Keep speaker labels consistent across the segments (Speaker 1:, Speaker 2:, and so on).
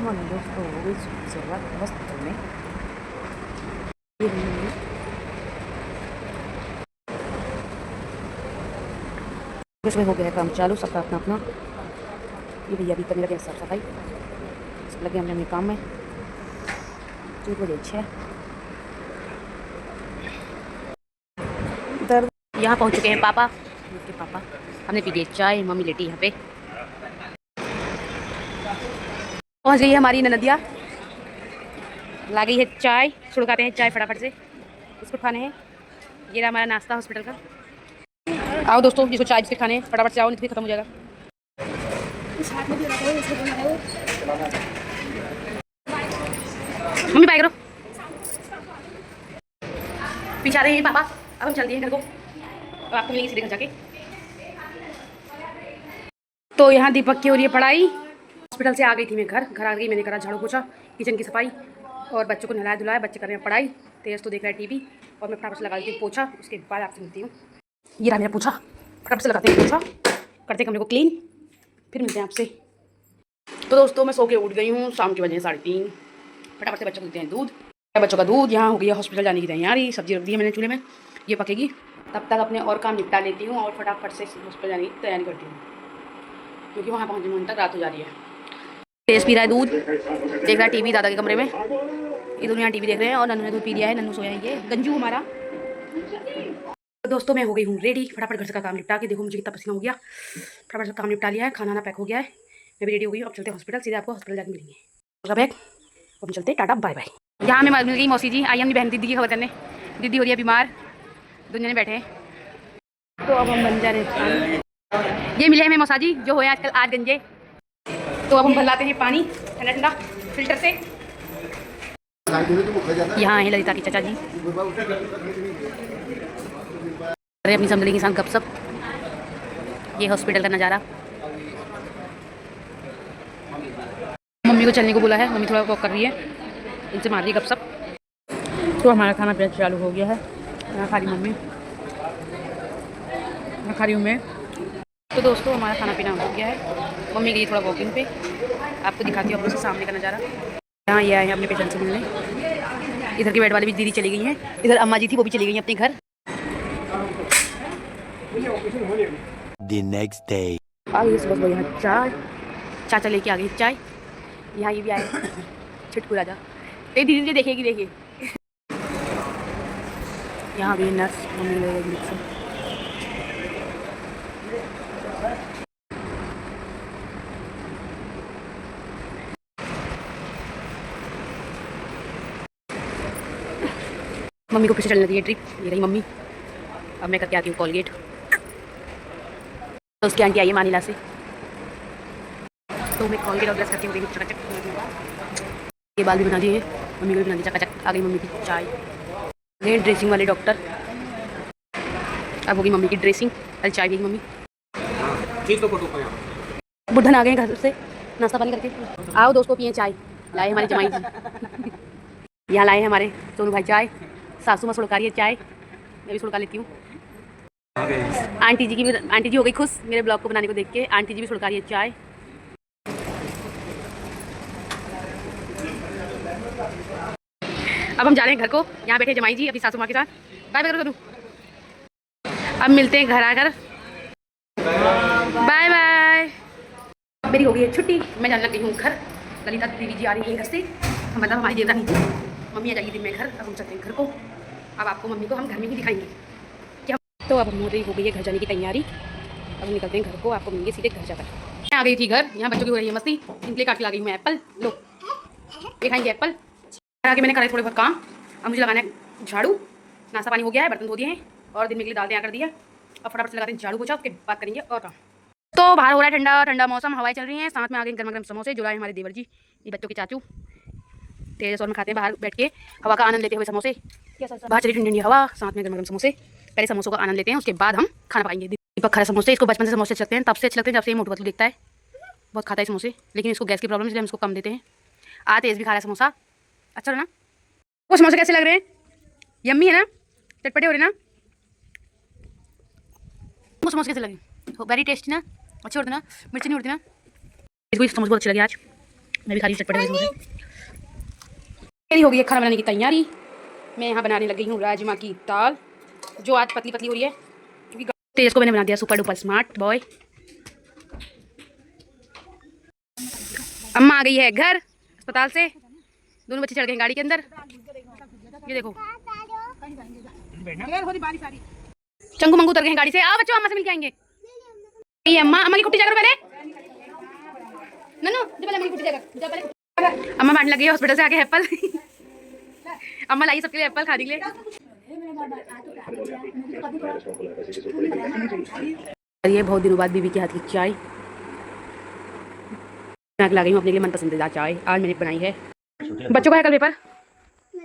Speaker 1: Morning दोस्तों, हो गई शुरुआत मस्त में। सुबह हो गया है काम चालू सबका अपना अपना। ये भैया भी करने लगे साफ सफाई, लगे हमने अपने काम में। 2 बजे दर्द। यहाँ पहुँच चुके हैं पापा, उनके पापा। हमने पी ली चाय, मम्मी लेटी यहाँ पे। पहुँच गई है हमारी ननदिया, ला गई है चाय। छुड़काते हैं चाय फटाफट से, इसको खाने हैं। ये रहा हमारा नाश्ता हॉस्पिटल का। आओ दोस्तों, जिसको चाय बिस्किट खाने फटाफट से आओ, नहीं तो फिर खत्म हो जाएगा। मम्मी बाय करो, पीछे आ रहे हैं पापा। अब हम चलते हैं घर को, अब आपको मिलेंगे सीधे घर जाके। तो यहाँ दीपक की हो रही है पढ़ाई। हॉस्पिटल से आ गई थी मैं घर आ गई। मैंने करा झाड़ू पोछा, किचन की सफाई और बच्चों को नहलाया धुलाया। बच्चे कर रहे हैं पढ़ाई, तेज तो देख रहा है टीवी और मैं फटाफट से लगा देती हूँ पोछा। उसके बाद आपसे मिलती हूँ। ये रहा मेरा पोछा, फटाफट से लगाते हैं पोछा, करते कमरे को क्लीन, फिर मिलते हैं आपसे। तो दोस्तों मैं सो के उठ गई हूँ, शाम के बजे 3:30। फटाफट से बच्चों को देते हैं दूध। बच्चों का दूध यहाँ हो गया हॉस्पिटल जाने की तैयारी। सब्जी रख दी है मैंने चूल्हे में, ये पकेगी। तब तक अपने और काम निपटा लेती हूँ और फटाफट से हॉस्पिटल जाने की तैयारी करती हूँ, क्योंकि वहाँ पहुँचने में तक रात हो जा रही है। तेज पी रहा है दूध, देख रहा है टीवी दादा के कमरे में। ये दोनों यहाँ टीवी देख रहे हैं और नन्नू ने दूध पी लिया है। नन्नू सोया है, ये गंजू हमारा। तो दोस्तों मैं हो गई हूँ रेडी, फटाफट घर से का काम निपटा के। देखो मुझे कितना पसीना हो गया। फटाफट से काम निपटा लिया है, खाना पैक हो गया है, मैं भी रेडी हो गई हूँ। अब चलते हैं हॉस्पिटल, सीधे आपको हॉस्पिटल जाकर मिलेंगे। बैग हम चलते, टाटा बाय बाय। यहाँ मैं मिल गई मौसी जी, आई अपनी बहन दीदी की खबर करने। दीदी हो रही है बीमार, दुनिया में बैठे हैं। तो अब हम बन जा रहे हैं। ये मिले हैं मेरे मौसा जी, जो हो आजकल आज गंजे। तो अब हम भर लाते हैं पानी ठंडा ठंडा फिल्टर से। यहाँ है ललिता की चाचा जी, अरे अपनी समझ के साथ गपशप। ये हॉस्पिटल का नज़ारा। मम्मी को चलने को बोला है, मम्मी थोड़ा वॉक कर रही है, इनसे मार रही गपशप। तो हमारा खाना पीना चालू हो गया है। यहाँ खा रही मम्मी, यहाँ खा रही हूँ मैं। तो दोस्तों हमारा खाना पीना हो गया है, मम्मी गई थोड़ा वॉकिंग पे। आपको दिखाती हूँ अपने से सामने का नज़ारा। यहाँ ये आए हैं अपने पेशेंट से मिलने। इधर की बेड वाली भी दीदी चली गई हैं, इधर अम्मा जी थी वो भी चली गई अपने घर।
Speaker 2: The next day.
Speaker 1: आ गई सुबह यहाँ चाय, चाचा लेके आ गई चाय। यहाँ ये भी आए छिटकू राजा, तो दीदी जी देखेगी देखिए। यहाँ आ गई नर्स, मम्मी लगेगी से। मम्मी को फिर से चलने दी है ट्रिप। ये रही मम्मी, अब मैं करके आती हूँ कोलगेट। तो उसकी आंटी आई है मानीला से, तो मैं कोलगेट और ब्रश करती हूँ चकाचक। ये बाल भी बना दिए, मम्मी को भी बना दी चकाचक। आ गई मम्मी की चाय। ये ड्रेसिंग वाले डॉक्टर, अब होगी मम्मी की ड्रेसिंग। अरे चाय भी मम्मी। बुढ़न आ गए घर से नाश्ता पानी करके। आओ दोस्तों पिए चाय, लाए हमारे जमाई जी। यहाँ लाए हैं हमारे सोनू भाई चाय। सासू माँ सुड़का रही है चाय, मैं भी सुड़का लेती हूँ। आंटी जी की भी, आंटी जी हो गई खुश मेरे ब्लॉग को बनाने को देख के। आंटी जी भी सुड़का रही है चाय। अब हम जा रहे हैं घर को। यहाँ बैठे जमाई जी अपनी सासू माँ के साथ। बाय बाय करो। अब मिलते हैं घर आकर, बाय बाय। मेरी हो गई है छुट्टी, मैं जाने लग गई हूँ घर। ललिता दीदी जी आ रही है घर से, हम मतलब हमारी देवता नहीं, मम्मी आ जाएगी दिन में घर। अब हम चलते हैं घर को। अब आपको मम्मी को हम घर में ही दिखाएंगे क्या। तो अब हो गई है घर जाने की तैयारी। अब हम निकलते हैं घर को, आपको मिलेंगे सीधे घर जाकर। मैं आ गई थी घर, यहाँ बच्चों की हो रही है मस्ती, इनके लिए काट के ला गई हूँ मैं एप्पल। लो ये खाएंगे एप्पल। आगे मैंने करे थोड़े बहुत काम। अब मुझे लगाना है झाड़ू। नाश्ता पानी हो गया है, बर्तन धो दिए हैं और दिन में के लिए दाल तैयार कर दिया। अब फटाफट से लगाते हैं झाड़ू पोछा, उसके बाद करेंगे और काम। तो बाहर हो रहा है ठंडा ठंडा मौसम, हवाएं चल रही हैं। साथ में आ गए गर्मा गर्म समोसे जो लाए हमारे देवर जी, ये बच्चों के चाचू। तेज और में खाते हैं बाहर बैठ के हवा का आनंद लेते हुए समोसे। बाहर चली ठंडी ठंडी हवा, साथ में गर्मा गर्म समोसे। पहले समोसों का आनंद लेते हैं, उसके बाद हम खाना पाएंगे। दीपक खा समोसे, इसको बचपन से समोसे अच्छे लगते हैं, तब से अच्छे लगते हैं जब से मोटू पतलू दिखता है। बहुत खाता है समोसे, लेकिन इसको गैस की प्रॉब्लम, इसलिए हम इसको कम देते हैं। तेज भी खा रहा है समोसा, अच्छा ना। वो समोसे कैसे लग रहे हैं? यम्मी है ना, चटपटे हो रहे ना। वो समोसे कैसे लगे? वेरी टेस्टी ना, अच्छे होते ना, मिर्ची नहीं उड़ती ना। इसको समोसा बहुत अच्छे लगे आज। मैं भी खा रही हूँ चटपटे वाले समोसे। मेरी हो गई है खाना बनाने की तैयारी। मैं यहाँ बनाने लगी हूँ राजमा की दाल, जो आज पतली पतली हो रही है क्योंकि तेज को मैंने बना दिया सुपर डुपर स्मार्ट बॉय। अम्मा आ गई है घर अस्पताल से, दोनों बच्चे चढ़ गए गाड़ी के अंदर। ये देखो चंगू मंगू उतर गए गाड़ी से। आओ बच्चों अम्मा से मिल के आएंगे। ये अम्मा, अम्मा की कुट्टी जाकर पहले नन्नू जो पहले अम्मा की कुट्टी जाकर पहले। अम्मा बांटने लगी है हॉस्पिटल से आके एप्पल। अम्मा लाई सबके लिए एप्पल खाने के लिए। ये बहुत दिनों बाद बीबी के हाथ की चाय ला गई हूँ अपने लिए मन पसंदीदा चाय आज मैंने बनाई है। बच्चों का है कल पेपर,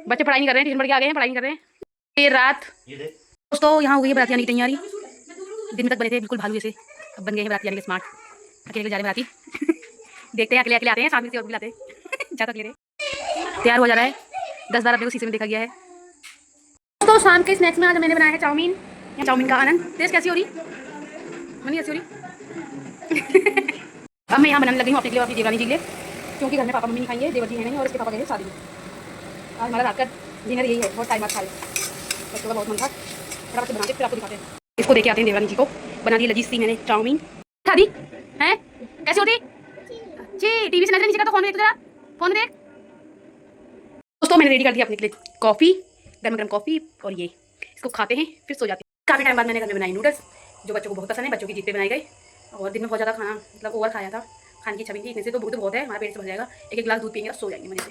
Speaker 1: बच्चे पढ़ाई नहीं कर रहे हैं, ट्यूशन पढ़ के आ गए हैं, पढ़ाई नहीं कर रहे हैं। देर रात दोस्तों यहाँ हो गई है बराती आने की तैयारी। दिन तक बने थे बिल्कुल भालू जैसे, अब बन गए हैं बराती आने के स्मार्ट। अकेले जा रहे बराती। देखते हैं अकेले अकेले आते हैं, साथ में से और भी लाते हैं। ज़्यादा अकेले तैयार हो जा रहा है। 10-12 अपने को शीशे में देखा गया है। दोस्तों शाम के स्नैक्स में आज मैंने बनाया है चाउमीन। यहाँ चाउमीन का आनंद टेस्ट कैसी हो रही मनी, कैसी हो रही। अब मैं यहाँ बनाने लगी हूँ अपने लिए और अपनी देवरानी जी के लिए, क्योंकि घर में पापा मम्मी नहीं खाएंगे, देवर जी है नहीं और इसके पापा गए शादी में। आज हमारा रात का डिनर यही है, बहुत टाइम बाद खाए। बच्चों का बहुत मन था, फटाफट से बनाते फिर आपको दिखाते हैं। इसको देखे आते हैं देवरानी जी को। बना दी लजीज सी मैंने चाउमीन। खा दी है कैसी होती जी, टीवी से नजर नीचे का तो फोन में देख, जरा फोन में देख। दोस्तों मैंने रेडी कर दिया अपने के लिए कॉफ़ी, गर्म गर्म कॉफ़ी, और ये इसको खाते हैं फिर सो जाते हैं। काफ़ी टाइम बाद मैंने घर में बनाई नूडल्स, जो बच्चों को बहुत पसंद है, बच्चों की जिद पे बनाई गई। और दिन में बहुत ज़्यादा खाना मतलब ओवर खाया था, खाने की इच्छा भी थी, इतने से तो भूख तो बहुत है, हमारा पेट से भर जाएगा। एक गिलास दूध पियेंगे और सो जाएंगे मजे से।